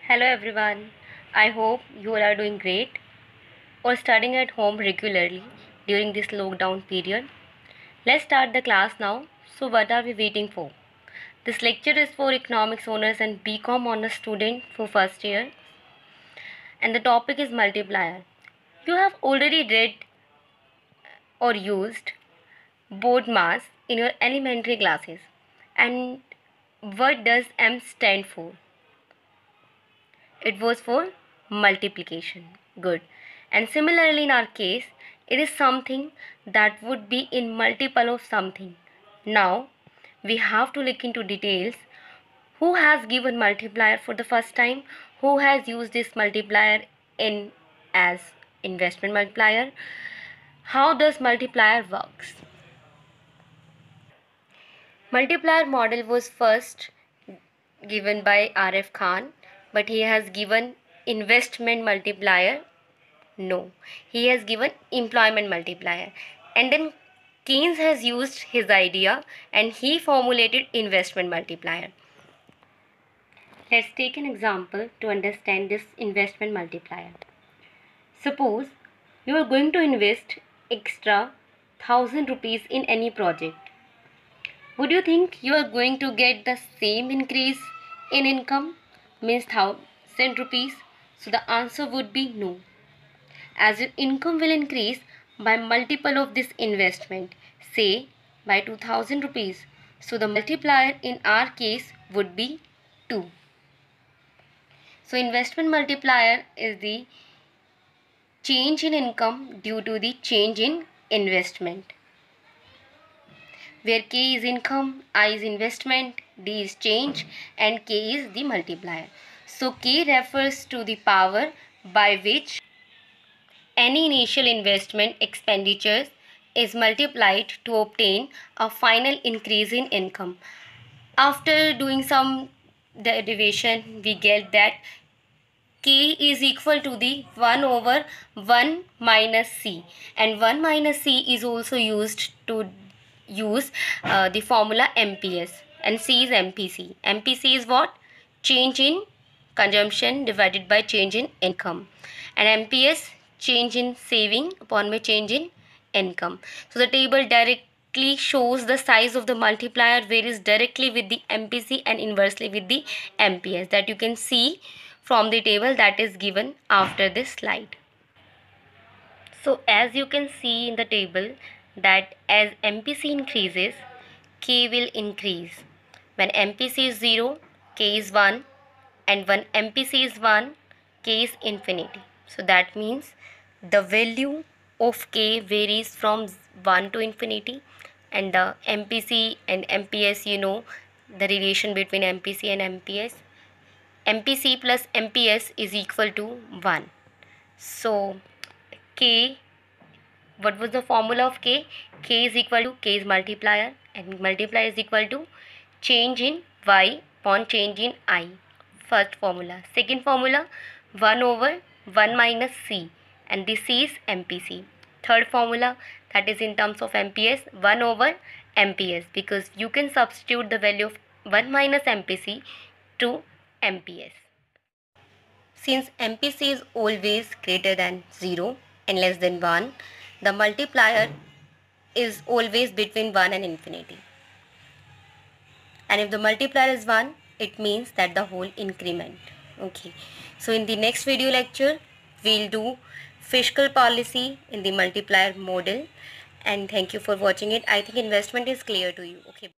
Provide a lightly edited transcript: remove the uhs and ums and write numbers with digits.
Hello everyone. I hope you all are doing great or studying at home regularly during this lockdown period. Let's start the class now. So what are we waiting for? This lecture is for economics honors and BCom honors student for first year and the topic is multiplier. You have already read or used board mass in your elementary classes. And what does M stand for? It was for multiplication. Good. And similarly in our case, it is something that would be in multiple of something. Now, we have to look into details. Who has given multiplier for the first time? Who has used this multiplier in as investment multiplier? How does multiplier works? Multiplier model was first given by R.F. Khan, but he has given investment multiplier. No, he has given employment multiplier. And then Keynes has used his idea and he formulated investment multiplier. Let's take an example to understand this investment multiplier. Suppose you are going to invest extra 1000 rupees in any project. Would you think you are going to get the same increase in income, means 1000 rupees? So the answer would be no, as your income will increase by multiple of this investment, say by 2000 rupees. So the multiplier in our case would be 2. So investment multiplier is the change in income due to the change in investment, where K is income, I is investment, D is change and K is the multiplier. So K refers to the power by which any initial investment expenditures is multiplied to obtain a final increase in income. After doing some derivation, we get that K is equal to the 1 over 1 minus C, and 1 minus C is also used to use the formula MPS, and C is MPC. MPC is what? Change in consumption divided by change in income, and MPS change in saving upon my change in income. So the table directly shows the size of the multiplier varies directly with the MPC and inversely with the MPS, that you can see from the table that is given after this slide. So as you can see in the table that as MPC increases, K will increase. When MPC is 0, K is 1, and when MPC is 1, K is infinity. So that means the value of K varies from 1 to infinity, and the MPC and MPS, you know the relation between MPC and MPS. MPC plus MPS is equal to 1. So K, what was the formula of K? K is equal to K is multiplier, and multiplier is equal to change in Y upon change in I. First formula. Second formula, 1 over 1 minus C, and this is MPC. Third formula, that is in terms of MPS, 1 over MPS, because you can substitute the value of 1 minus MPC to MPS. Since MPC is always greater than 0 and less than 1, the multiplier is always between 1 and infinity. And if the multiplier is 1, it means that the whole increment. Okay. So in the next video lecture, we'll do fiscal policy in the multiplier model. And thank you for watching it. I think investment is clear to you. Okay.